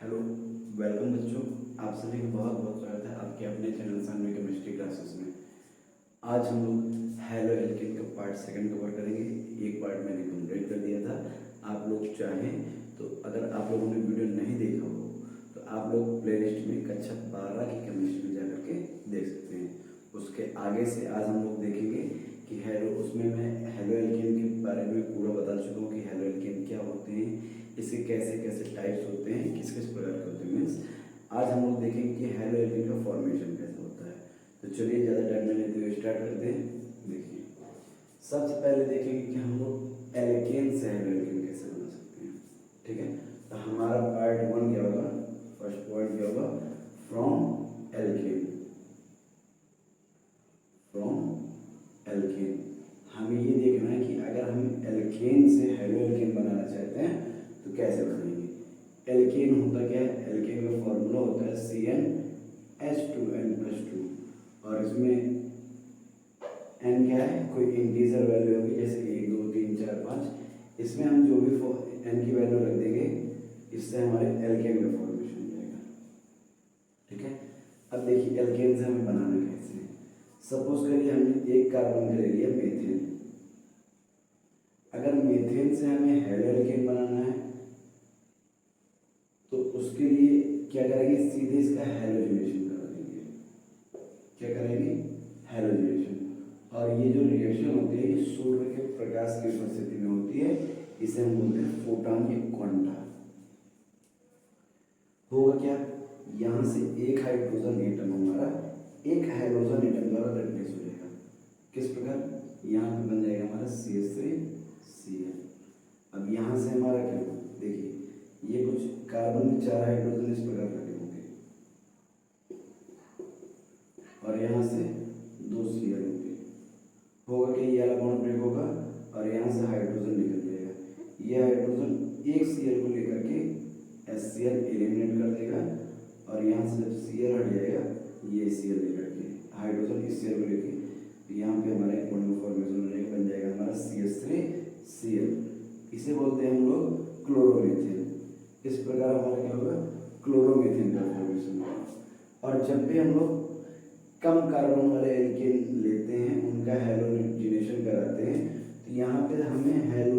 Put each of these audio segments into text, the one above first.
Hello, welcome बच्चों। आप सभी का बहुत बहुत स्वागत है आपके अपने चैनल सानवी केमिस्ट्री क्लासेस में। आज हम लोग हेलो एल्केन का पार्ट सेकंड कवर करेंगे। एक पार्ट मैंने कंप्लीट कर दिया था। आप लोग चाहें तो अगर आप लोगों ने वीडियो नहीं देखा हो तो आप लोग प्लेलिस्ट में कक्षा 12 की केमिस्ट्री में जाकर के देख सकते हैं। उसके आगे से आज हम लोग देखेंगे कि उसमें मैं हेलो एल्केन के बारे में पूरा बता चुका हूँ कि हेलो एल्केन क्या होते हैं, इसके कैसे कैसे टाइप्स होते हैं, किस किस प्रकार के होते हैं। मीन्स आज हम लोग देखेंगे कि हेलो एल्केन का फॉर्मेशन कैसे होता है। तो चलिए ज़्यादा टाइम नहीं लेते हुए स्टार्ट करते हैं। देखिए, सबसे पहले देखेंगे कि हम लोग एल्केन से हेलो एल्केन कैसे बना सकते हैं। ठीक है, तो हमारा पार्ट 1 क्या होगा, फर्स्ट पॉइंट क्या होगा, फ्रॉम एल्केन। फ्रॉम एल्केन हमें ये देखना है कि अगर हम एल्केन से हेलो एल्केन बनाना चाहते हैं तो कैसे बनाएंगे। एल्केन होता क्या है, एल्केन का फॉर्मूला होता है CnH2n+2 और इसमें n क्या है, कोई इंटीजर वैल्यू होगी, जैसे 1 2 3 4 5। इसमें हम जो भी n की वैल्यू रख देंगे, इससे हमारे एल्केन का फॉर्मेशन हो जाएगा। ठीक है, अब देखिए एल्केन से हमें बनाना कैसे है। सपोज करिए हमने एक कार्बन का ले लिया मीथेन। अगर मीथेन से हमें हेलो एल्केन बनाना है तो उसके लिए क्या करेंगे, सीधे इसका हैलोजिनेशन करा देंगे। क्या करेंगे, हैलोजिनेशन। और ये जो रिएक्शन होती है ये सूर्य के प्रकाश की उपस्थिति में होती है। इसे हम बोलते हैं फोटॉन या क्वांटा। होगा क्या, यहाँ से एक हाइड्रोजन एटम हमारा एक हाइड्रोजन एटम द्वारा रिप्लेस हो जाएगा। किस प्रकार, यहाँ पे बन जाएगा हमारा CH3Cl। अब यहाँ से हमारा क्या होगा, देखिए ये कुछ कार्बन में 4 हाइड्रोजन इस प्रकार लगे होंगे और यहाँ से 2 Cl होंगे। होगा कि ये वाला बॉन्ड ब्रेक होगा और यहाँ से हाइड्रोजन निकल जाएगा। ये हाइड्रोजन एक Cl को लेकर के HCl एलिमिनेट कर देगा और यहाँ से जब Cl हट जाएगा ये Cl लेकर के हाइड्रोजन इस Cl को लेके यहाँ पे हमारे बॉन्ड फॉर्मेशन हो जाएगा, बन जाएगा हमारा CH3Cl। इसे बोलते हैं हम लोग क्लोरोमीथेन। इस प्रकार हमारा क्या होगा, क्लोरोमीथेन का फॉर्मेशन होगा। और जब भी हम लोग कम कार्बन वाले एल्केन लेते हैं, उनका हैलोजिनेशन कराते हैं, तो यहाँ पे हमें हेलो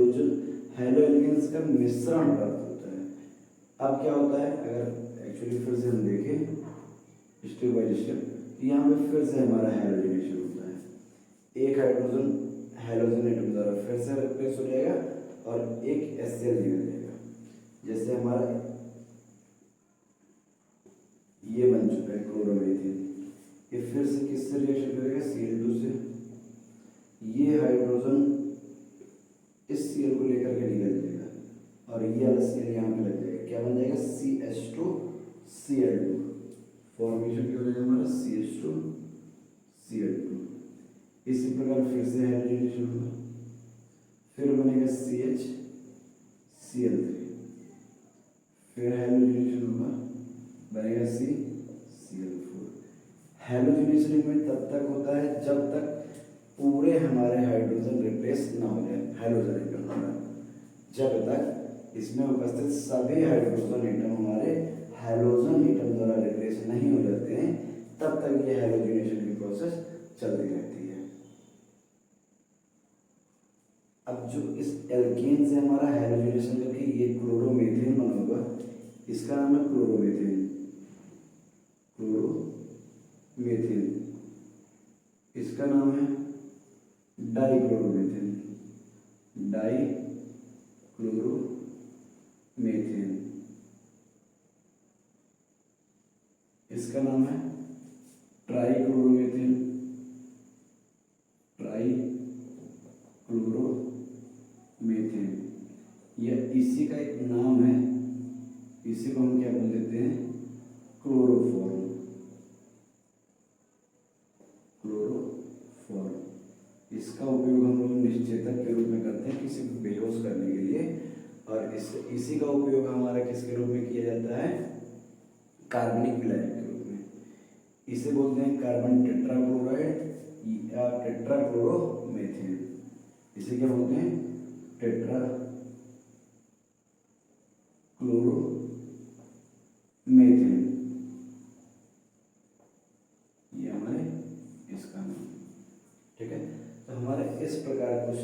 एल्केन्स का मिश्रण प्राप्त होता है। अब क्या होता है, अगर एक्चुअली फिर से हम देखें स्टेप बाय स्टेप, तो यहाँ पे फिर से हमारा हैलोजिनेशन होता है। एक हाइड्रोजन हैलोजन एटम द्वारा फिर से रिप्लेस हो जाएगा और एक HCl निकल जाएगा। जैसे हमारा ये बन चुका है क्लोरोमीथेन, ये फिर से किससे रिएक्शन करेगा, Cl2 से। ये हाइड्रोजन इस Cl को लेकर के निकल जाएगा और ये वाला Cl यहाँ पे लग जाएगा। क्या बन जाएगा, CH2Cl2। फॉर्मेशन क्या हो जाएगा हमारा, CH2Cl2। इसी प्रकार फिर से हाइड्रोजनेशन होगा, फिर बनेगा CHCl3, फिर हाइड्रोजनेशन होगा, बनेगा CCl4। हाइड्रोजनेशन में तब तक होता है जब तक पूरे हमारे हाइड्रोजन रिप्लेस ना हो जाए। हाइड्रोजन एटम हमारा जब तक इसमें उपस्थित सभी हाइड्रोजन एटम हमारे हैलोजन एटम द्वारा रिप्लेस नहीं हो जाते हैं, तब तक ये हाइड्रोजनेशन की प्रोसेस चलती रहती है। अब जो इस एल्केन से हमारा हाइड्रोजनेशन करके ये क्लोरोमीथेन बना होगा, इसका नाम है क्लोरोमीथेन। क्लोरोमीथेन, इसका नाम है डाइक्लोरोमीथेन। डाइक्लोरोमीथेन, इसका नाम है ट्राइक्लोरोमीथेन। ट्राइक्लोरोमीथेन, यह इसी का एक नाम है। इसी को हम क्या बोल देते हैं, क्लोरोफॉर्म। क्लोरोफॉर्म, इसका उपयोग हम लोग निश्चेतक के रूप में करते हैं किसी को बेहोश करने के लिए। और इसी का उपयोग हमारा किसके रूप में किया जाता है, कार्बनिक विलायक के रूप में। इसे बोलते हैं कार्बन टेट्राक्लोराइड या टेट्राक्लोरोमीथेन। इसे क्या बोलते हैं, टेट्राक्लोरोमीथेन। इस प्रकार कुछ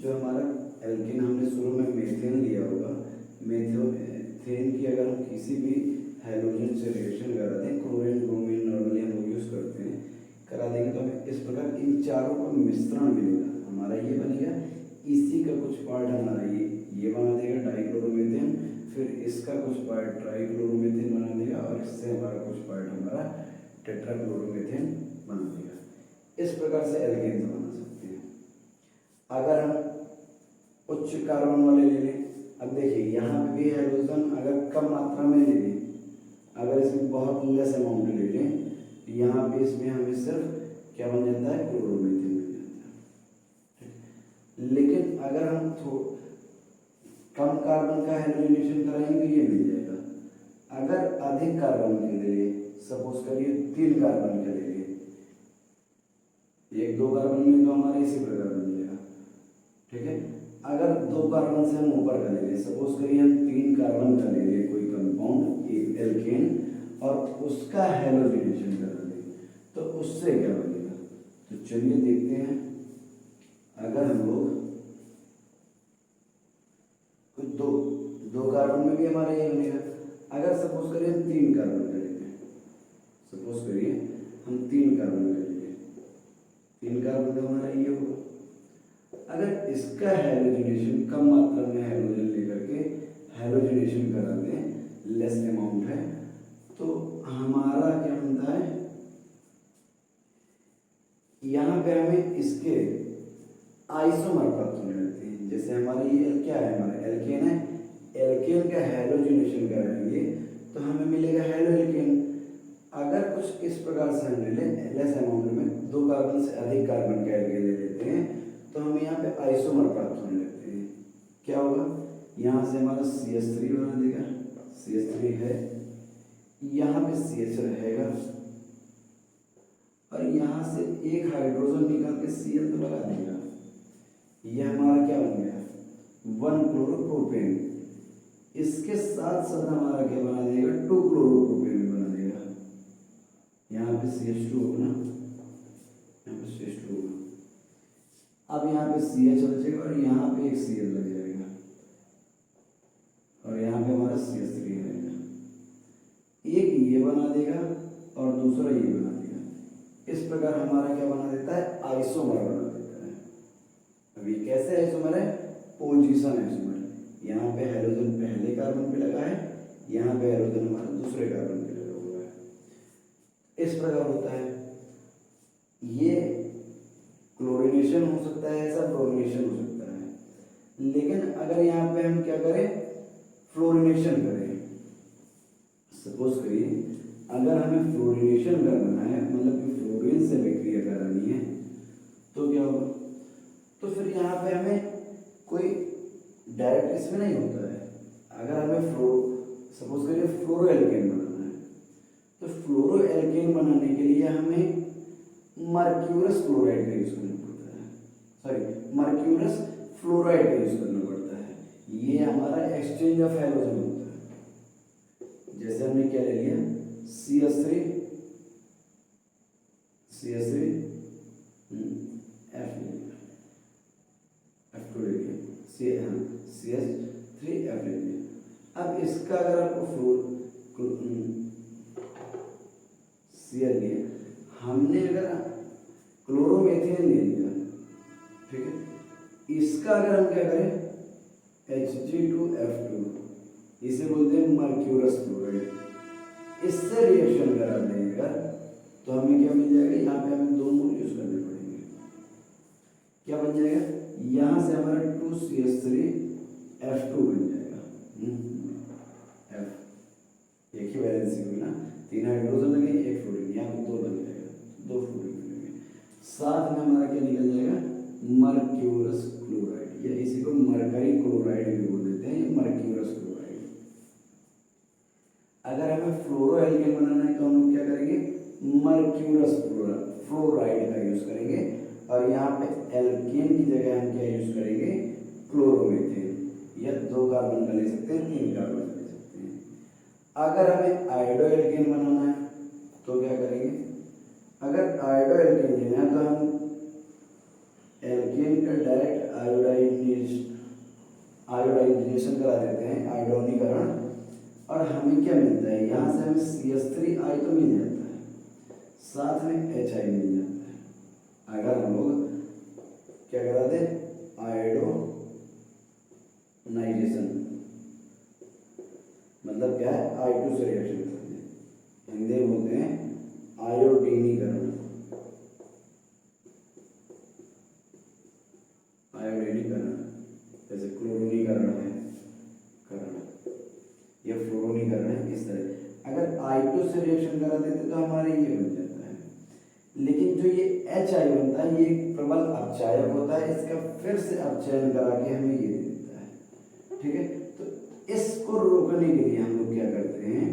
जो हमारा एल्केन हमने शुरू में मीथेन लिया होगा, मीथेन की अगर हम किसी भी हाइड्रोजन से रिएक्शन कराते हैं, क्लोरीन ब्रोमीन नॉर्मली हम लोग यूज़ करते हैं, करा देंगे तो हमें इस प्रकार इन चारों का मिश्रण मिलेगा। हमारा ये बनेगा, इसी का कुछ पार्ट हमारा ये बना देगा डाइक्लोरोमीथेन, फिर इसका कुछ पार्ट ट्राइक्लोरोमीथेन बना देगा और इससे हमारा कुछ पार्ट हमारा टेट्राक्लोरोमीथेन बना देगा। इस प्रकार से एल्केन बना सकते हैं। अगर हम उच्च कार्बन वाले ले लें, अब देखिए यहाँ पे भी हाइड्रोजन अगर कम मात्रा में ले लें, अगर इसमें बहुत लेस अमाउंट ले लें, यहाँ पे इसमें हमें सिर्फ क्या बन जाता है, क्लोरोमीथेन बन जाता है। लेकिन अगर हम कम कार्बन का हाइड्रोजनेशन कराएंगे तो ये मिल जाएगा। अगर अधिक कार्बन के ले लें, सपोज करिए 3 कार्बन के ले लें, 1-2 कार्बन में तो हमारे इसी प्रकार बन जाएगा, ठीक है। अगर 2 कार्बन से हम ऊपर का ले लें, सपोज करिए हम 3 कार्बन का ले लें कोई कंपाउंड, एक एल्केन, और उसका हैलोजिनेशन करा दें, तो उससे क्या बनेगा। तो चलिए देखते हैं। अगर हम लोग कुछ दो कार्बन में भी हमारा ये बनेगा। अगर सपोज करिए हम 3 कार्बन का लेते हैं, सपोज करिए हम 3 कार्बन का लेते हैं, 3 कार्बन का हमारा ये होगा। अगर इसका हैलोजिनेशन कम मात्रा में हाइड्रोजन लेकर के हैलोजिनेशन करा दें, लेस अमाउंट है, तो हमारा क्या बनता है, यहाँ पे हमें इसके आइसोमर प्राप्त होने लगते हैं। जैसे हमारे ये क्या है, हमारा एल्केन है, एल्केन का हैलोजिनेशन कराएंगे तो हमें मिलेगा हैलो एल्केन। अगर कुछ इस प्रकार से हम ले लें, लेस अमाउंट में 2 कार्बन से अधिक कार्बन का एल्केन ले लेते हैं, तो हमें यहाँ पे आइसोमर प्राप्त होने लगते हैं। क्या होगा, यहाँ से हमारा CH3 बना देगा, CH3 है, यहाँ पे CH रहेगा, और यहाँ से एक हाइड्रोजन निकाल के Cl तो लगा देगा। यह हमारा क्या बन गया, 1-क्लोरोप्रोपेन। इसके साथ साथ हमारा क्या बना देगा, 2-क्लोरोप्रोपेन बना देगा। यहाँ पे CH2 होगा ना, यहाँ पे CH2 होगा। अब यहाँ पे CH बचेगा और यहाँ पे एक Cl लग जाएगा, और यहाँ पे हमारा CH3 रहेगा। एक ये बना देगा और दूसरा ये बना देगा। इस प्रकार हमारा क्या बना देता है, आइसोमर बना देता है। अभी कैसे आइसोमर है, पोजीशन आइसोमर। यहाँ पे हाइड्रोजन पहले कार्बन पे लगा है, यहाँ पे हाइड्रोजन हमारा दूसरे कार्बन पे लगा हुआ है। इस प्रकार होता है। ये क्लोरीनेशन हो सकता है, ऐसा ब्रोमिनेशन हो सकता है। लेकिन अगर यहाँ पे हम क्या करें, फ्लोरिनेशन करें, सपोज करिए अगर हमें फ्लोरिनेशन करना है, मतलब कि फ्लोरीन से विक्रिया करानी है, तो क्या होगा, तो फिर यहाँ पे हमें कोई डायरेक्ट इसमें नहीं होता है। अगर हमें सपोज करिए फ्लोरो एल्केन बनाना है, तो फ्लोरो एल्केन बनाने के लिए हमें मर्क्यूरस क्लोराइड का यूज करना पड़ता है, सॉरी मर्क्यूरस फ्लोराइड का यूज करना पड़ता है। ये हमारा एक्सचेंज ऑफ हाइड्रोजन होता है। जैसे हमने क्या ले लिया, CH3 F ले लिया, F2 ले लिया, CH3 F ले लिया। अब इसका अगर आपको Cl लिया, हमने अगर क्लोरोमीथेन ले लिया, ठीक है, इसका अगर हम क्या करें, Hg2F2, इसे बोलते हैं मर्क्यूरस क्लोराइड, इससे रिएक्शन करा देगा तो हमें क्या मिल जाएगा, यहाँ पे हमें 2 मोल यूज करने पड़ेंगे। क्या बन जाएगा, यहाँ से हमारा 2CH3F2 बन जाएगा। F एक ही वैलेंसी हुई ना, 3 हाइड्रोजन लगे, 1 फ्लोरीन, यहाँ पे 2 बन जाएगा, 2 फ्लोरीन बनेंगे। साथ में हमारा क्या निकल जाएगा, मर्क्यूरस क्लोराइड, या इसी को मरकरी क्लोराइड भी बोल देते हैं, मर्क्यूरस क्लोराइड। अगर हमें फ्लोरो एल्केन बनाना है तो हम लोग क्या करेंगे, मर्क्यूरस फ्लोराइड का यूज करेंगे, और यहाँ पे एल्केन की जगह हम क्या यूज करेंगे, क्लोरोमीथेन, या 2 कार्बन का ले सकते हैं, 3 कार्बन का ले सकते हैं। अगर हमें आयोडो एल्केन बनाना है तो क्या करेंगे, अगर आयोडो एल्केन लेना है तो हम एल्केन डायरेक्ट आयोडाइजेशन करा देते हैं, आयोडोनीकरण, और हमें क्या मिलता है, यहाँ से हमें CH3I तो मिल जाता है, साथ में HI मिल जाता है। अगर हम लोग क्या करा दे, आयोडोनाइजेशन, मतलब क्या है, I2 से रिएक्शन करते हैं, हिंदी में बोलते हैं आयोडीनीकरण। आयोडीनीकरण जैसे क्लोरीनीकरण है, या फ्लोरीनीकरण है, इस तरह। अगर I2 से रिएक्शन करा देते तो हमारे ये बन जाता है, लेकिन जो ये HI बनता है ये एक प्रबल अपचायक होता है, इसका फिर से अपचयन करा के हमें ये देता है, ठीक है। तो इसको रोकने के लिए हम लोग क्या करते हैं,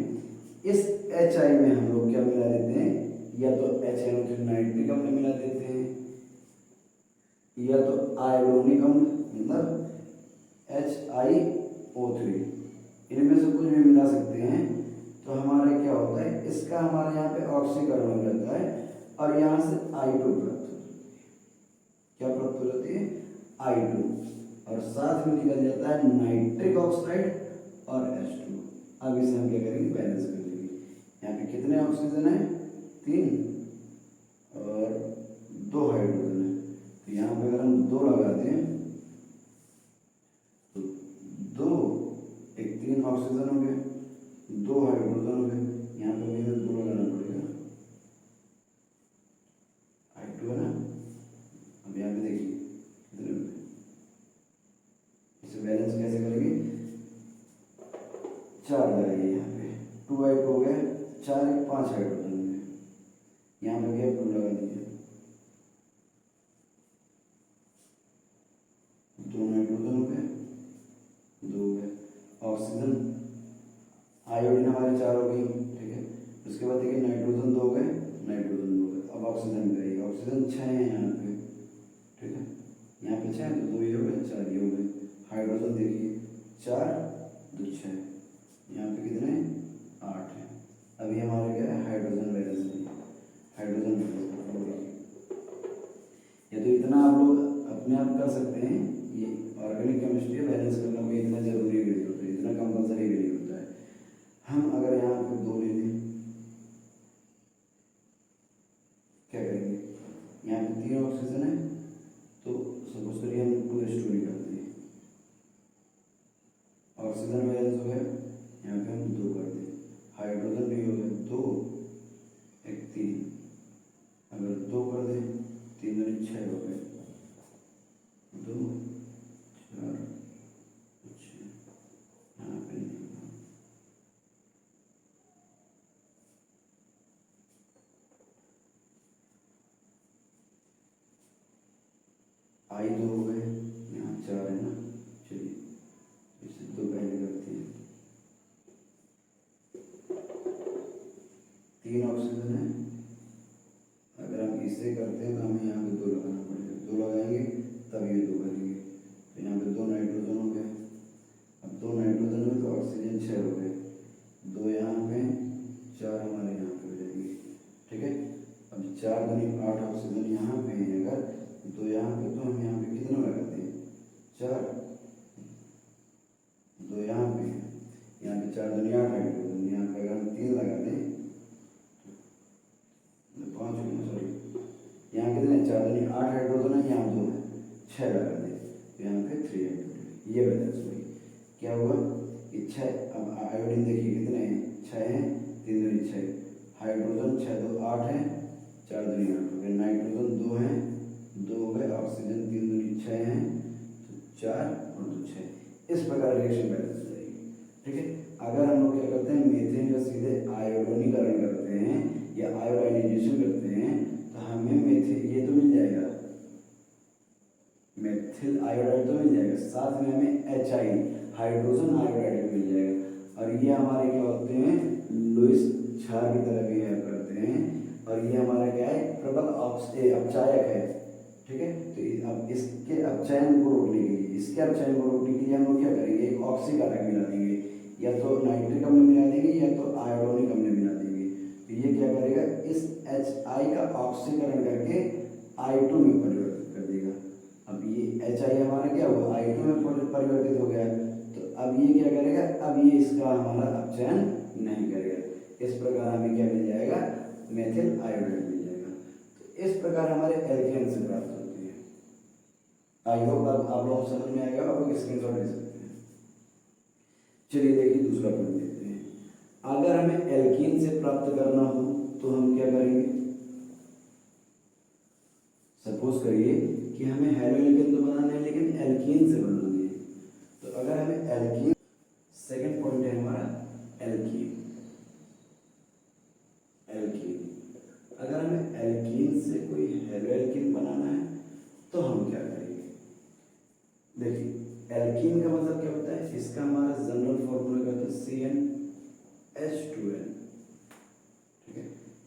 इस HI में हम लोग क्या मिला देते हैं, या तो HNO3 नाइट्रिक अम्ल मिला देते हैं, या तो आयोडोनिक अम्ल मतलब HiO3, इनमें से कुछ भी मिला सकते हैं। तो हमारा क्या होता है, इसका हमारे यहाँ पे ऑक्सीकरण हो जाता है और यहाँ से I2 प्राप्त हो जाती है। क्या प्राप्त हो जाती है, I2, और साथ में निकल जाता है नाइट्रिक ऑक्साइड और H2। अब इसे हम क्या करेंगे, बैलेंस कर लेंगे। यहाँ पे कितने ऑक्सीजन है, 3 और 2 हाइड्रोजन है। तो यहाँ पे अगर हम 2 लगाते हैं तो 2, 3 ऑक्सीजन हो गए, 2 हाइड्रोजन हो गए, यहाँ पे भी हमें 2 लगाना पड़ेगा, I2 है ना। अब यहाँ पे देखिए कितने हो गए, इसे बैलेंस कैसे करेंगे, 4 लगाइए, यहाँ पे 2I2 हो गए, 4 5 हाइड्रोजन हो गए, यहाँ पे भी आप 2 लगा दीजिए, 2 नाइट्रोजन हो गए, 2 हो गए, ऑक्सीजन आयोडीन हमारे 4 हो गई, ठीक है। उसके बाद देखिए नाइट्रोजन 2 हो गए, नाइट्रोजन 2 हो गए, अब ऑक्सीजन गई, ऑक्सीजन 6 है यहाँ पे, ठीक है। यहाँ पे 6 तो 2 ही हो गए, 4 ही हो गए। हाइड्रोजन देखिए 4 2 6, यहाँ पे कितने 8 है। अभी हमारे क्या है, हाइड्रोजन बैलेंस है, हाइड्रोजन बैलेंस या तो इतना आप लोग अपने आप कर सकते हैं, ये ऑर्गेनिक केमिस्ट्री बैलेंस करना कोई इतना जरूरी नहीं होता है, इतना कंपलसरी भी नहीं होता है। हम अगर यहाँ पे 2 ले लें, क्या करेंगे, यहाँ पे 3 ऑक्सीजन है तो सपोज करिए हम 2H2 निकालते हैं, ऑक्सीजन बैलेंस हो गया, यहाँ पे हम 2 कर दें, हाइड्रोजन भी हो गया 2 1 3, अगर 2 कर दें 3 दूनी 6 हो गए, 2 4 6, यहाँ पे I 2 हो गए, यहाँ 4 है ना। चलिए इससे 2 पहले करते हैं, 3 ऑक्सीजन है, अगर हम इससे करते हैं तो हमें यहाँ पे 2 लगाना पड़ेगा, 2 लगाएंगे तब ये 2 करेंगे। तो यहाँ पे 2 नाइट्रोजन हो गए, अब 2 नाइट्रोजन में तो ऑक्सीजन 6 हो गए, 2 यहाँ पे 4 हमारे यहाँ पे हो जाएंगे, ठीक है। अब 4 दूनी 8 ऑक्सीजन यहाँ पे है, अगर 2 यहाँ पे तो हम यहाँ पे कितना लगाते हैं 4, 2 यहाँ पे, यहाँ पे 4 दूनी 8 हाइड्रोजन, यहाँ पे अगर हम 3 लगा दें 5 सॉरी, यहाँ कितने 4 दूनी 8 हाइड्रोजन है, यहाँ 2 है, 6 लगा दें तो यहाँ पे 3 हाइड्रोजन, ये बैलेंस हुई। क्या हुआ कि 6, अब आयोडीन देखिए कितने हैं, 6 हैं, 3 दूनी 6, हाइड्रोजन 6 2 8 है, 4 दूनी 8 हो गए, नाइट्रोजन 2 है 2 हो गए, ऑक्सीजन 3 दूनी 6 हैं तो 4 और 2 6, इस प्रकार रिएक्शन बैलेंस हो जाएगी, ठीक है। अगर हम लोग क्या करते हैं, मीथेन का सीधे आयोडोनीकरण करते हैं या आयोडाइजेशन करते हैं तो हमें मेथिल ये तो मिल जाएगा, मेथिल आयोडाइड तो मिल जाएगा, साथ में हमें HI हाइड्रोजन आयोडाइड मिल जाएगा, और ये हमारे क्या होते हैं, लुईस क्षार की तरह बिहेव करते हैं, और ये हमारा क्या है, प्रबल अपचायक है, ठीक है। तो अब इसके अपचयन को रोकने के लिए, इसके अपचयन को रोकने के लिए हम लोग क्या करेंगे, एक ऑक्सीकारक मिला देंगे, या तो नाइट्रिक अम्ल मिला देंगे या तो आयोडोनिक अम्ल मिला देंगे। तो ये क्या करेगा, इस HI का ऑक्सीकरण करके I2 में परिवर्तित कर देगा। अब ये परिवर्तित हो गया, तो अब ये क्या करेगा, अब ये इसका हमारा अपचयन नहीं करेगा। इस प्रकार हमें क्या मिल जाएगा, मेथिल आयोडाइड मिल जाएगा। तो इस प्रकार हमारे एल्केन से प्राप्त होती है। आई होप आप लोगों को समझ में आएगा, आप लोग स्क्रीनशॉट ले सकते हैं। चलिए देखिए दूसरा पॉइंट देखते हैं। अगर हमें एल्कीन से प्राप्त करना हो तो हम क्या करेंगे, सपोज करिए कि हमें हेलो एल्केन तो बनाना है लेकिन एल्कीन से बनाना है, तो अगर हमें एल्कीन, सेकंड पॉइंट है हमारा एल्कीन। अगर हमें एल्कीन से कोई हेलो एल्कीन बनाना है तो हम क्या करेंगे, देखिए एल्कीन का मतलब क्या होता है, इसका हमारा जनरल फॉर्मूला क्या होता है, CnH2n। ठीक है,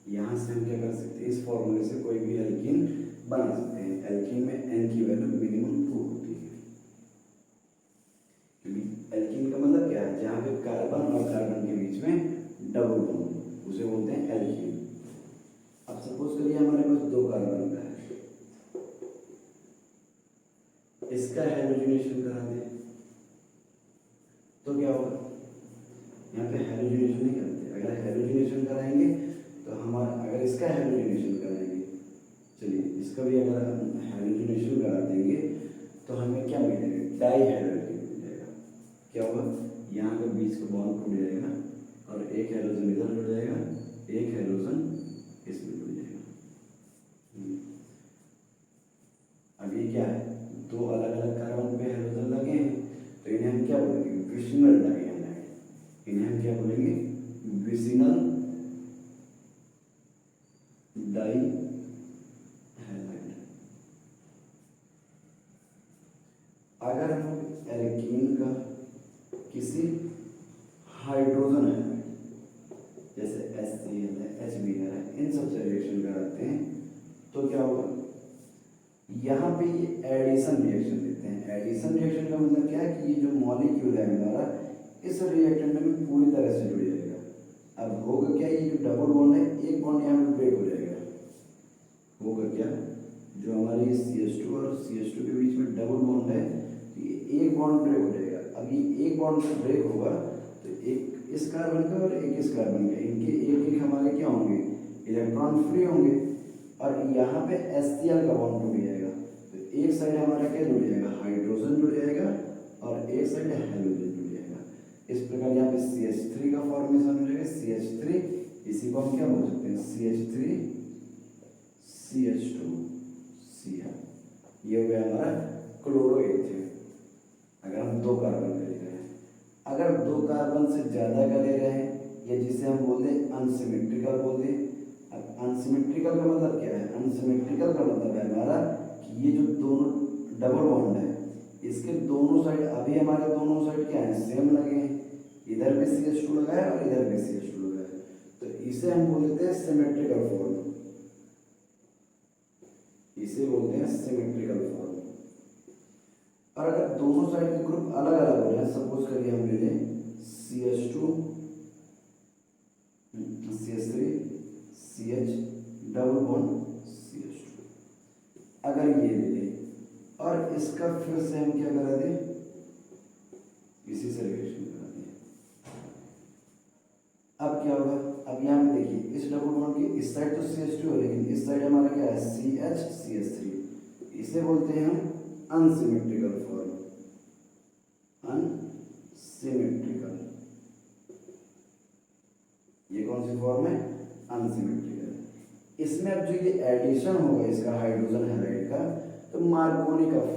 यहां से हम क्या कर सकते हैं, इस फॉर्मूले से कोई भी एल्कीन बना सकते हैं। एल्कीन में n की वैल्यू मिनिमम 2 होती है, क्योंकि एल्कीन का मतलब क्या है, जहां पे कार्बन और कार्बन के बीच में डबल बॉन्ड, उसे बोलते हैं एल्कीन। अब सपोज करिए हमारे पास 2 कार्बन का है, इसका हेलोजिनेशन करा दें तो क्या होगा, यहाँ पे हेलोजिनेशन नहीं करते। अगर हेलोजिनेशन कराएंगे तो हमारा, अगर इसका हेलोजिनेशन कराएंगे, चलिए इसका भी अगर हम हेलोजिनेशन करा देंगे तो हमें क्या मिलेगा, डाई हेलोजन मिल जाएगा। क्या होगा, यहाँ का बीच का बॉन्ड टूट जाएगा और एक हेलोजन इधर जुड़ जाएगा, एक हेलोजन इसमें जुड़ जाएगा। अब ये क्या है, 2 अलग अलग कार्बन पे हेलोजन लगे हैं, तो इन्हें हम क्या बोलेंगे, विसिनल डाई हैलाइड। इन्हें हम क्या बोलेंगे, विसिनल डाई हैलाइड। अगर हम एल्कीन का किसी हाइड्रोजन हैलाइड जैसे HCl है, HBr है, इन सब से रिएक्शन कराते हैं तो क्या होगा, यहाँ पे ये एडिशन रिएक्शन देते हैं। एडिशन रिएक्शन का मतलब क्या है कि ये जो मॉलिक्यूल है हमारा, इस रिएक्टेंट में पूरी तरह से जुड़ जाएगा। अब होगा क्या, ये जो डबल बॉन्ड है, एक बॉन्ड यहाँ पे ब्रेक हो जाएगा। होगा क्या, जो हमारी CH2 और CH2 के बीच में डबल बॉन्ड है, ये एक बॉन्ड ब्रेक हो जाएगा। अब ये एक बॉन्ड से ब्रेक होगा तो एक इस कार्बन का और एक इस कार्बन का, इनके एक एक हमारे क्या होंगे, इलेक्ट्रॉन फ्री होंगे, और यहाँ पे HCl का बॉन्ड टूट जाएगा। तो एक साइड हमारा क्या जुड़ जाएगा, हाइड्रोजन जुड़ जाएगा, और एक साइड हेलोजन जुड़ जाएगा। इस प्रकार यहाँ पे CH3 का फॉर्मेशन हो जाएगा, CH3, इसी को हम क्या बोल सकते हैं, CH3 CH2 Cl। ये हो गया हमारा क्लोरोएथेन। अगर हम 2 कार्बन का ले रहे हैं, अगर 2 कार्बन से ज्यादा का ले रहे हैं, या जिसे हम बोलते हैं अनसिमेट्रिकल बोलते हैं। अब अनसिमेट्रिकल का मतलब क्या है, अनसिमेट्रिकल का मतलब है हमारा कि ये जो दोनों डबल बॉन्ड है, इसके दोनों साइड, अभी हमारे दोनों साइड क्या है, सेम लगे हैं, इधर भी CH2 लगा है और इधर भी CH2 लगा है, तो इसे हम बोल देते हैं सिमेट्रिकल फॉर्म। इसे बोलते हैं सिमेट्रिकल फॉर्म। और अगर दोनों साइड के ग्रुप अलग अलग हो जाए, सपोज करिए हम ले लें CH2 CH3 CH double bond CH2, अगर ये ले लें और इसका फिर से हम क्या करा दें, इसी से रिएक्शन करा दें। अब क्या होगा, अब यहाँ पे देखिए, इस डबल बॉन्ड की इस साइड तो CH2 है, लेकिन इस साइड हमारा क्या है, CH CH3। इसे बोलते हैं हम अनसिमेट्रिकल फॉर्म, अनसिमेट्रिकल। ये कौन सी फॉर्म है, अनसिमेट्रिकल। इसमें अब जो ये एडिशन होगा इसका हाइड्रोजन हैलाइड का, तो मार्कोनिक ऑफ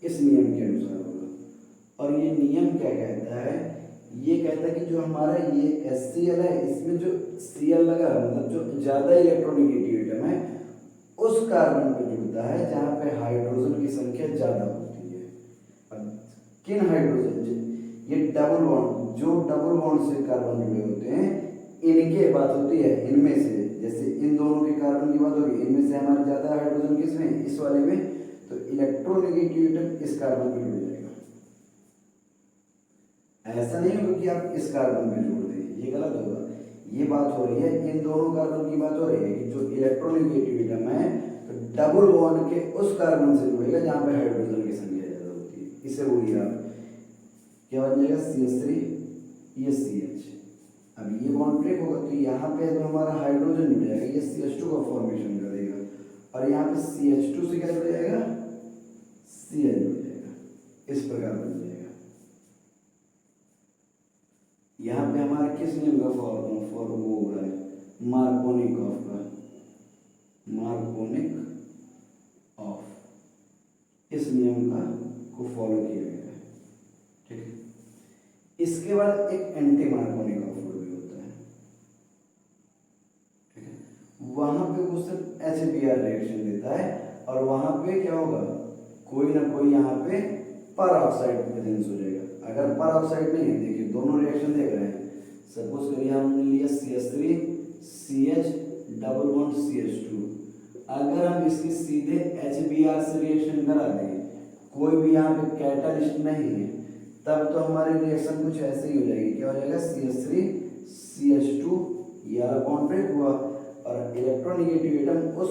इस नियम के अनुसार होगा। और ये नियम क्या कहता है, ये कहता है कि जो हमारा ये HCl है, इसमें जो Cl लगा है, मतलब जो ज्यादा इलेक्ट्रोनेगेटिव एटम है, उस कार्बन पे जुड़ता है जहां पे हाइड्रोजन की संख्या ज्यादा होती है। अब किन हाइड्रोजन, ये डबल बॉन्ड, जो डबल बॉन्ड से कार्बन जुड़े होते हैं, इनकी बात होती है, इनमें से, जैसे इन दोनों के कार्बन की बात होगी, इनमें से हमारा ज्यादा हाइड्रोजन किसमें, इस वाले में, तो इलेक्ट्रोनेगेटिव एटम इस कार्बन पे जुड़ जाएगा। ऐसा नहीं होगा कि आप इस कार्बन पे जोड़ दें, ये गलत होगा। ये बात हो रही है, इन दोनों कार्बन की बात हो रही है कि जो इलेक्ट्रोनेगेटिव है तो डबल बॉन्ड के उस कार्बन से जुड़ेगा जहां पे हाइड्रोजन की संख्या ज्यादा होती है। इसे बोलिए आप क्या बन जाएगा CH3, ये CH। अब ये बॉन्ड ब्रेक होगा तो यहाँ पे जो हमारा हाइड्रोजन जुड़ जाएगा, ये CH2 का फॉर्मेशन करेगा और यहाँ पे CH2 से क्या जुड़ जाएगा, Cl जुड़ जाएगा, इस प्रकार बन जाएगा। यहाँ पे हमारा किस नियम का फॉर्म वो हो रहा है, मार्कोनिकॉफ का, मार्कोनिक ऑफ, इस नियम का को फॉलो किया गया है। ठीक है, इसके बाद एक एंटी मार्कोनिकॉफ भी होता है। ठीक है, वहां पे वो सिर्फ HBr रिएक्शन देता है और वहां पे क्या होगा, कोई ना कोई यहाँ पे पर ऑक्साइड प्रेजेंस हो जाएगा। अगर पर ऑक्साइड नहीं है, देखिए दोनों रिएक्शन देख रहे हैं, सपोज करिए हमने लिया CH3 CH double bond CH2, अगर हम इसकी सीधे HBr से रिएक्शन करा दें, कोई भी यहाँ पे कैटालिस्ट नहीं है, तब तो हमारी रिएक्शन कुछ ऐसे ही हो जाएगी। क्या हो जाएगा, CH3 CH2, ये वाला बॉन्ड ब्रेक हुआ और इलेक्ट्रोनेगेटिव एटम उस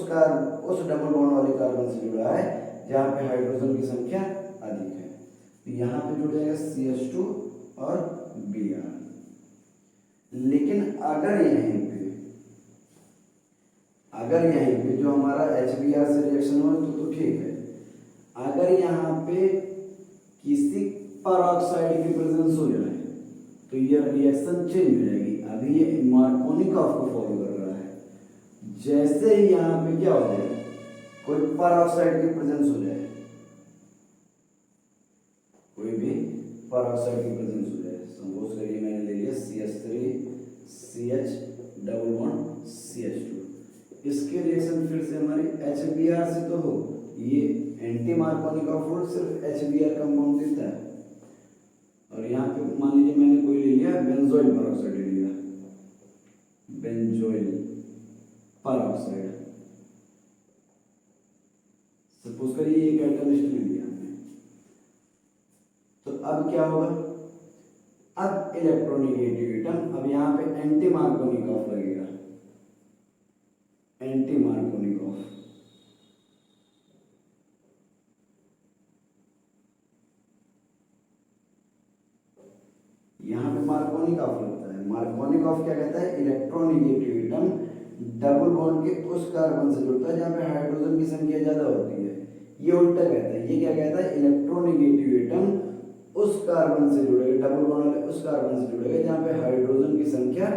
डबल बॉन्ड वाले कार्बन से जुड़ा है जहाँ पे हाइड्रोजन की संख्या अधिक है, तो यहाँ पे जुड़ जाएगा CH2 और Br। लेकिन अगर यहीं पे जो हमारा HBr से रिएक्शन हो तो ठीक है, अगर यहाँ पे किसी परऑक्साइड की प्रेजेंस हो जाए तो ये रिएक्शन चेंज हो जाएगी। अभी ये मार्कोनिकॉफ को फॉलो कर रहा है, जैसे ही यहाँ पे क्या हो जाए, कोई परऑक्साइड की प्रेजेंस हो जाए, कोई भी परऑक्साइड की प्रेजेंस हो जाए, सपोज करिए मैंने ले लिया CH3 CH double bond CH2, इसके रिएक्शन फिर से हमारी HBr से तो हो, ये एंटी मार्कोनिकॉफ रूल सिर्फ HBr कंपाउंड देता है। और यहाँ पे मान लीजिए मैंने कोई ले लिया बेंजोइल परऑक्साइड ले लिया, बेंजोइल परऑक्साइड, सपोज करिए ये कैटालिस्ट ले लिया हमने, तो अब क्या होगा, अब इलेक्ट्रोनेगेटिव एटम, अब यहाँ पे एंटी मार्कोनिकॉफ लगेगा, एंटी मार्कोनिकॉफ। यहाँ पे मार्कोनिकॉफ लगता है। मार्कोनिकॉफ क्या कहता है, इलेक्ट्रोनेगेटिव एटम डबल बॉन्ड के उस कार्बन से जुड़ता है जहाँ पे हाइड्रोजन की संख्या ज्यादा होती है। ये उल्टा कहता है, ये क्या कहता है, इलेक्ट्रोनेगेटिव एटम उस कार्बन से जुड़ेगा, डबल बॉन्ड वाले उस कार्बन से जुड़ेगा जहाँ पे हाइड्रोजन की संख्या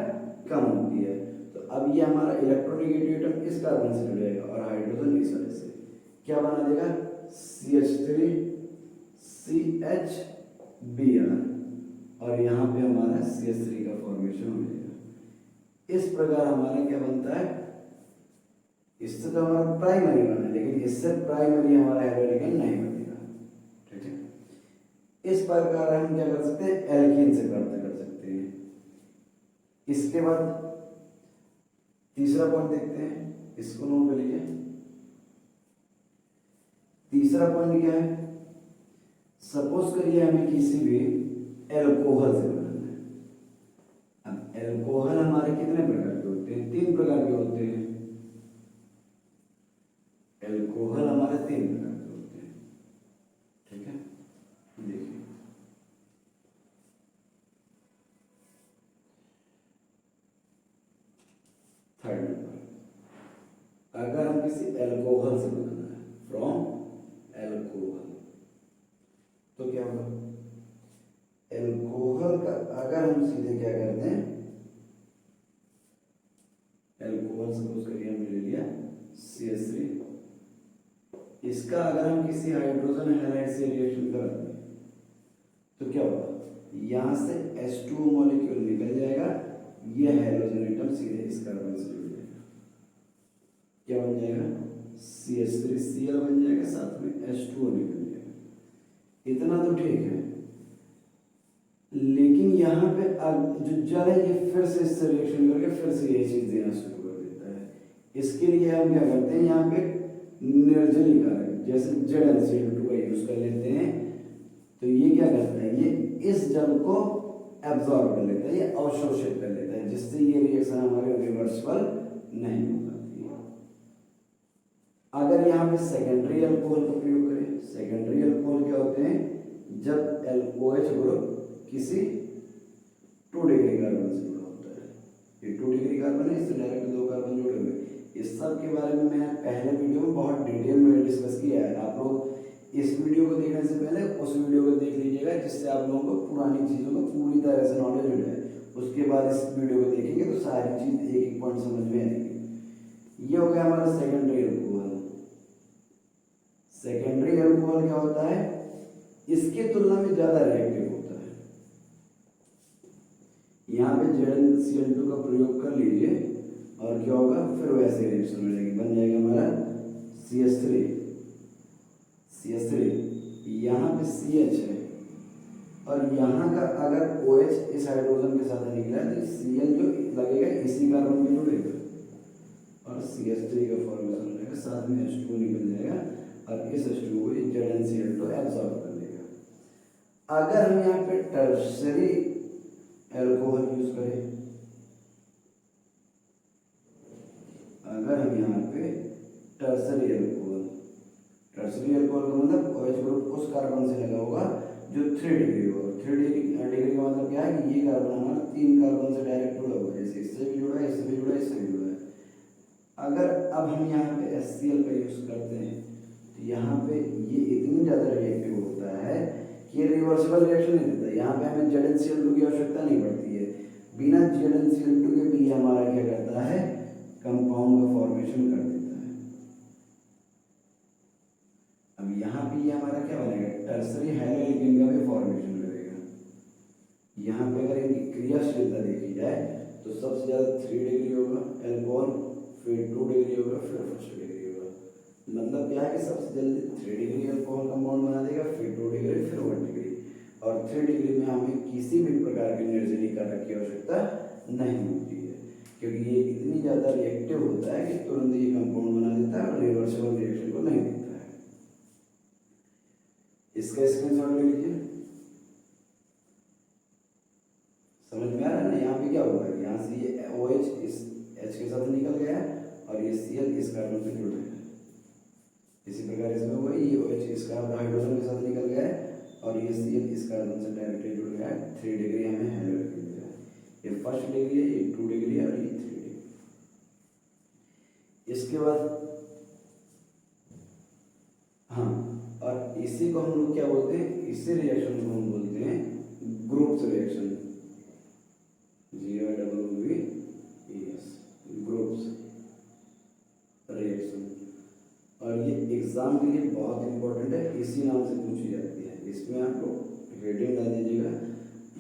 कम होती है। तो अब ये हमारा इलेक्ट्रोनेगेटिव एटम इस कार्बन से जुड़ेगा और हाइड्रोजन इस वाले से, क्या बना देगा, CH3 CH Br, और यहाँ पे हमारा CH3 का फॉर्मेशन हो जाएगा। इस प्रकार हमारा क्या बनता है, इससे तो हमारा प्राइमरी बना, लेकिन इससे प्राइमरी हमारा हैलोजेन नहीं बनेगा। ठीक है, इस प्रकार हम क्या कर सकते हैं, एल्कीन से प्राप्त कर सकते हैं। इसके बाद तीसरा पॉइंट देखते हैं, इसको नोट कर लीजिए। तीसरा पॉइंट क्या है, सपोज करिए हमें किसी भी एल्कोहल से बनाना है। अब एल्कोहल हमारे कितने प्रकार के होते हैं, 3 प्रकार के होते हैं। एल्कोहल हमारे 3 प्रकार के होते हैं। ठीक है, देखिए थर्ड नंबर, अगर हम किसी एल्कोहल से बनाना है, फ्रॉम एल्कोहल, तो क्या होगा, एल्कोहल का अगर हम सीधे क्या करते हैं, एल्कोहल सपोज करिए हमने ले लिया CH3, इसका अगर हम किसी हाइड्रोजन हैलाइड से रिएक्शन कराते हैं तो क्या होगा, यहां से H2 मॉलिक्यूल निकल जाएगा, ये हाइड्रोजन एटम सीधे इस कार्बन से जुड़ जाएगा, क्या बन जाएगा, CH3Cl बन जाएगा, साथ में H2O निकल जाएगा। इतना तो ठीक है, लेकिन यहाँ पे जो जल है ये फिर से इससे रिएक्शन करके फिर से ये चीज देना शुरू कर देता है। इसके लिए हम क्या करते हैं, यहाँ पे निर्जलीकरण जैसे ZnCl2 का यूज कर लेते हैं। तो ये क्या करता है, ये इस जल को एब्जॉर्ब कर लेता है या अवशोषित कर लेता है, जिससे ये रिएक्शन हमारे रिवर्सिबल नहीं हो पाती है। अगर यहाँ पे सेकेंडरी अल्कोहल का प्रयोग करें, सेकेंडरी अल्कोहल क्या होते हैं, जब OH ग्रुप किसी 2 डिग्री कार्बन से जुड़ा होता है, ये 2 डिग्री कार्बन है, इससे डायरेक्ट 2 कार्बन जुड़े हुए। इस सब के बारे में मैंने पहले वीडियो में बहुत डिटेल में डिस्कस किया है, आप लोग इस वीडियो को देखने से पहले उस वीडियो को देख लीजिएगा, जिससे आप लोगों को पुरानी चीज़ों का पूरी तरह से नॉलेज हो जाए। उसके बाद इस वीडियो को देखेंगे तो सारी चीज़ एक एक पॉइंट समझ में आएगी। ये हो गया हमारा सेकेंडरी अल्कोहल। सेकेंडरी अल्कोहल क्या होता है, इसके तुलना में ज़्यादा रिएक्टिव होता है। यहाँ पे ZnCl2 का प्रयोग कर लीजिए और क्या होगा, फिर वैसे रिएक्शन हो जाएगी, बन जाएगा हमारा CH3। यहाँ पे CH है और यहाँ का अगर OH इस हाइड्रोजन के साथ निकला है तो Cl जो लगेगा इसी कार्बन में जुड़ेगा और CH3 का फॉर्मेशन हो जाएगा, साथ में H2 निकल जाएगा और इस H2 को ZnCl2 एब्जॉर्ब कर लेगा। अगर हम यहाँ पे टर्शरी अल्कोहल यूज करें, अगर हम यहाँ पे टर्शरी अल्कोहल का मतलब OH ग्रुप उस कार्बन से लगा होगा जो 3 डिग्री होगा। 3 डिग्री का मतलब क्या है कि ये कार्बन हमारा 3 कार्बन से डायरेक्ट जुड़ा हुआ है, जैसे इससे भी जुड़ा है, इससे भी जुड़ा है, इससे भी जुड़ा है। अगर अब हम यहाँ पे HCl का यूज करते हैं तो यहाँ पे ये इतनी ज़्यादा रिएक्टिव होता है कि ये रिवर्सिबल रिएक्शन नहीं देता। यहाँ पे हमें ZnCl2 की आवश्यकता नहीं पड़ती है, बिना ZnCl2 के भी हमारा क्या करता है, कंपाउंड का फॉर्मेशन कर देता है। अब यहाँ पे ये हमारा क्या बनेगा, टर्सरी हाइड्रोजन का भी फॉर्मेशन करेगा। यहाँ पे अगर इनकी क्रियाशीलता देखी जाए तो सबसे ज़्यादा 3 डिग्री होगा अल्कोहल, फिर 2 डिग्री होगा, फिर 1 डिग्री होगा। मतलब क्या है कि सबसे जल्दी 3 डिग्री अल्कोहल कंपाउंड बना देगा, फिर 2 डिग्री, फिर 1 डिग्री। और 3 डिग्री में हमें किसी भी प्रकार के निर्जलीकरण कारक की आवश्यकता नहीं होती है, क्योंकि ये इतनी ज़्यादा रिएक्टिव होता है कि तुरंत ये कंपाउंड बना देता है और रिवर्सिबल रिएक्शन को नहीं देता है। इसका स्क्रीनशॉट ले लीजिए, समझ में आ रहा है ना। यहाँ पे क्या होगा, यहाँ से ये OH इस H के साथ निकल गया और ये Cl इस कार्बन से जुड़ गया। इसी प्रकार इसमें हुआ, ये OH इस कार्बन हाइड्रोजन के साथ निकल गया और ये Cl इस कार्बन से डायरेक्टली जुड़ गया। 3 डिग्री हमें हैंडल कर दिया। ये 1 डिग्री है, ये 2 डिग्री है और ये 3 डिग्री। इसके बाद हाँ, और इसी को हम लोग क्या बोलते हैं, इसी रिएक्शन को हम बोलते हैं groups reaction, GROUPS, groups reaction. और ये एग्जाम के लिए बहुत इंपॉर्टेंट है, इसी नाम से पूछी जाती है। इसमें आपको हेडिंग डाल दीजिएगा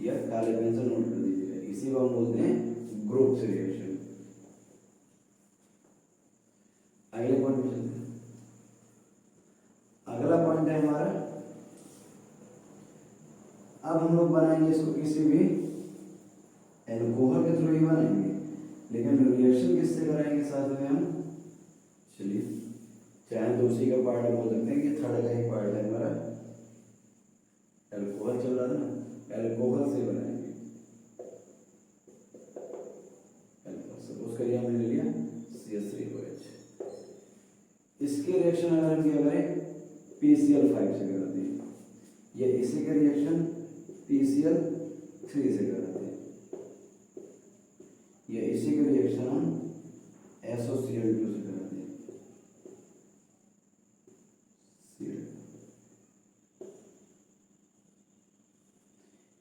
या काले पेन से नोट कर दीजिएगा, इसी को हम बोलते हैं ग्रुप्स रिएक्शन। अगले पॉइंट में चलते हैं। अगला पॉइंट है हमारा, अब हम लोग बनाएंगे इसको किसी भी एल्कोहल के थ्रू ही बनाएंगे, लेकिन रिएक्शन किससे कराएंगे साथ में हम, चलिए चाहे तो उसी का पार्ट बोल सकते हैं कि थर्ड का ही पार्ट है हमारा, एल्कोहल चल रहा था ना, एल्कोहल से बनाएंगे। सपोज करिए हमने ले लिया CH3OH, इसके रिएक्शन अगर हम क्या करें PCl5 से कराते हैं, या इसी के रिएक्शन PCl3 से कराते हैं, या इसी के रिएक्शन हम SOCl2 से कराते हैं।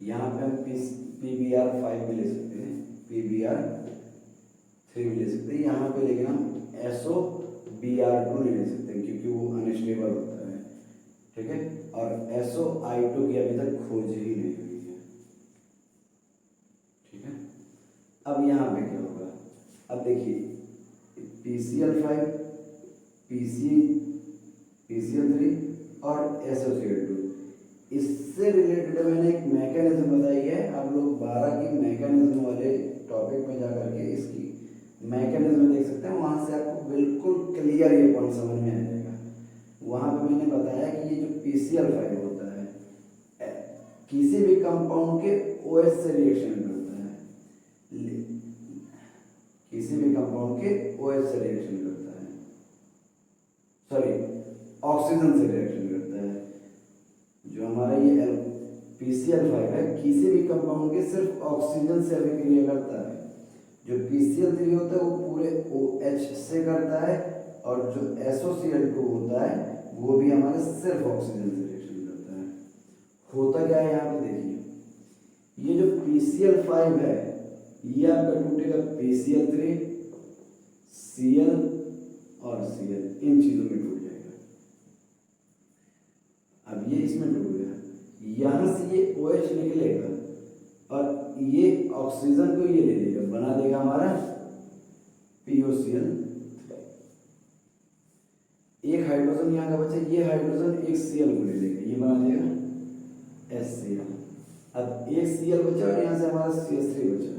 यहाँ पे हम PBr5 भी ले सकते हैं, PBr3 भी ले सकते हैं, यहाँ पे लेकिन हम SOBr2 नहीं ले सकते क्योंकि वो अनस्टेबल होता है, ठीक है। और SOI2 की अभी तक खोज ही नहीं हुई है, ठीक है। अब यहाँ पे क्या होगा, अब देखिए PCl5, PCl3 और SOCl2, इससे रिलेटेड मैंने एक मैकेनिज्म बताई है। आप लोग 12 की मैकेनिज्म वाले टॉपिक में जाकर के इसकी मैकेनिज्म देख सकते हैं, वहाँ से आपको बिल्कुल क्लियर ये पॉइंट समझ में आ जाएगा। वहाँ पे मैंने बताया कि ये जो PCl5 होता है, किसी भी कंपाउंड के OH से रिएक्शन करता है, किसी भी कंपाउंड के OH से रिएक्शन करता है, सॉरी ऑक्सीजन से रिएक्शन करता है। जो हमारा ये PCl5 है किसी भी कंपाउंड के सिर्फ ऑक्सीजन से अभिक्रिया करता है। जो PCl3 होता है वो पूरे OH से करता है, और जो SOCl2 होता है वो भी हमारे सिर्फ ऑक्सीजन से रिएक्शन करता है। होता क्या है यहाँ पे देखिए, ये जो PCl5 है ये आपका टूटेगा PCl3, Cl और Cl, इन चीजों में टूट जाएगा। अब ये इसमें टूट गया, यहां से ये OH निकलेगा और ये ऑक्सीजन को ये ले लेगा, बना देगा हमारा POCl। एक हाइड्रोजन यहाँ का बचा, ये हाइड्रोजन एक Cl को ले लेगा, ये बना देगा HCl। अब एक Cl बचा और यहाँ से हमारा CH3 बचा,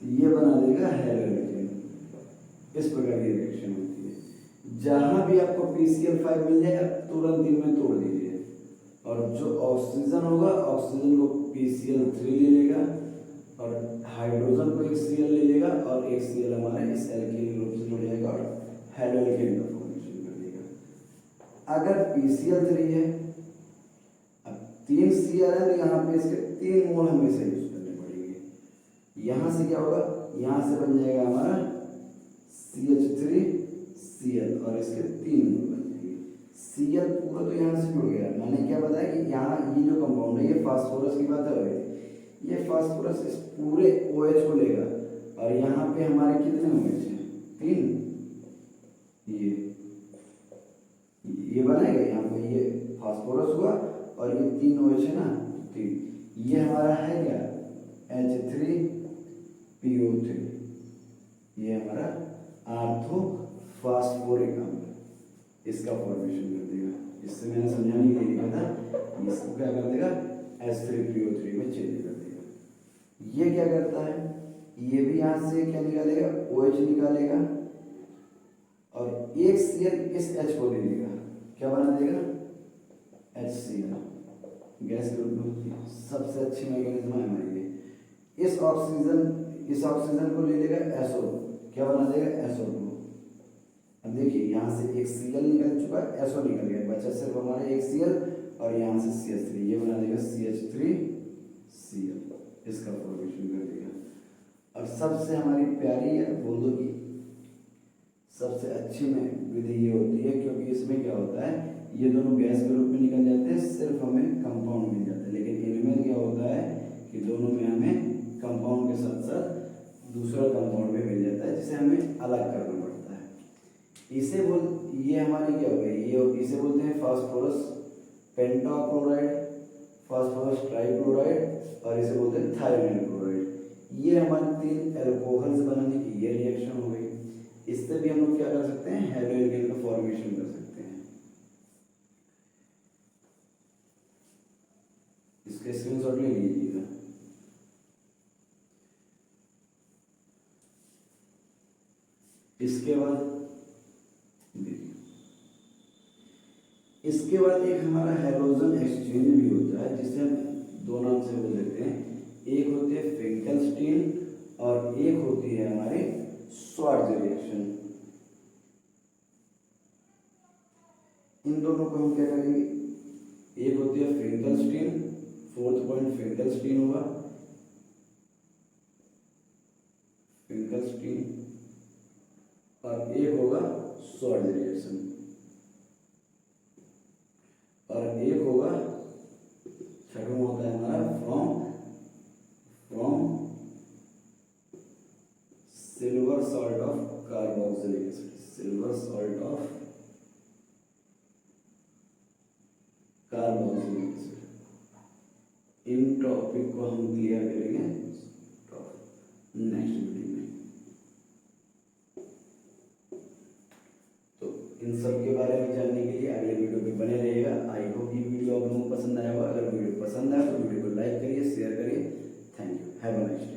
ये बना देगा हेलोजन। इस प्रकार की रिएक्शन होती है। जहां भी आपको PCl5 मिल जाएगा तुरंत इनमें तोड़ दीजिए, और जो ऑक्सीजन होगा ऑक्सीजन को PCl3 ले लेगा, और हाइड्रोजन को एक Cl ले लेगा, और एक Cl हमारे इस एल्कीन ग्रुप से जुड़ जाएगा और हेलोएल्केन का फॉर्मेशन कर देगा। अगर PCl3 है, अब 3 Cl है तो यहाँ पे इसके 3 मोल हमेशा यूज करने पड़ेंगे। यहाँ से क्या होगा, यहाँ से बन जाएगा हमारा CH3Cl और इसके 3 मोल बन जाएंगे। Cl पूरा तो यहाँ से जुड़ गया। मैंने क्या बताया कि यहाँ ये जो कंपाउंड है ये फास्फोरस की बात हो रही है, ये फास्फोरस इस पूरे OH को लेगा, और यहाँ पे हमारे कितने OH हैं, 3। ये बनाएगा, यहाँ पे ये फास्फोरस हुआ और ये 3 OH है ना, 3। ये हमारा है क्या, H3PO3, ये हमारा आर्थोफास्फोरिक अम्ल, इसका फॉर्मेशन कर देगा। इससे मैंने समझाने के लिए लिखा था, इसको क्या कर देगा, H3PO3 में चेंज कर देगा। ये क्या करता है, ये भी यहाँ से क्या निकालेगा, OH निकालेगा, और एक Cl इस H को ले लेगा, क्या बना देगा, HCl, गैस के रूप में होती है। सबसे अच्छी मैकेनिज्म है हमारी ये। इस ऑक्सीजन को ले लेगा SO, क्या बना देगा, SO2। अब देखिए यहाँ से एक Cl निकल चुका, SO निकल गया, बचा सिर्फ हमारा एक Cl, और यहाँ से CH3, ये बना देगा CH3Cl, इसका फॉर्मेशन कर देगा। और सबसे हमारी प्यारी है, बोल दो कि सबसे अच्छी में विधि ये होती है, क्योंकि इसमें क्या होता है, ये दोनों गैस के रूप में निकल जाते हैं, सिर्फ हमें कंपाउंड मिल जाता है। लेकिन इनमें क्या होता है कि दोनों में हमें कंपाउंड के साथ साथ दूसरा कंपाउंड भी मिल जाता है, जिसे हमें अलग करना पड़ता है। ये हमारी क्या हो गई, ये इसे बोलते हैं फास्फोरस पेंटाक्लोराइड, फास्फोरस ट्राइक्लोराइड, और इसे बोलते हैं थायोनाइल क्लोराइड। ये हमारे 3 एल्कोहल्स बनाने की ये रिएक्शन हो गई। इससे भी हम लोग क्या कर सकते हैं, हेलोएल्केन का फॉर्मेशन कर सकते हैं। इसके स्क्रीनशॉट ले लीजिएगा। इसके बाद एक हमारा हैलोजन एक्सचेंज भी होता है, जिसे हम 2 नाम से बोल देते हैं। एक होती है फिंकेल्स्टीन और एक होती है हमारी श्वार्ट्ज रिएक्शन। इन दोनों को हम क्या करेंगे, एक होती है फिंकेल्स्टीन, 4th पॉइंट फिंकेल्स्टीन होगा, फिंकेल्स्टीन, और एक होगा श्वार्ट्ज रिएक्शन, और एक होगा छठवां होता है हमारा from silver salt of carboxylic acid, silver salt of carboxylic acid. In topic को हम क्लियर करेंगे नेक्स्ट वीडियो में। तो इन सब के बारे में जानने के लिए अगले वीडियो में बने रहिएगा। आई होप ये वीडियो आप लोगों को पसंद आया होगा। अगर वीडियो पसंद आया तो वीडियो को लाइक करिए, शेयर करिए। Thank you, have a nice day.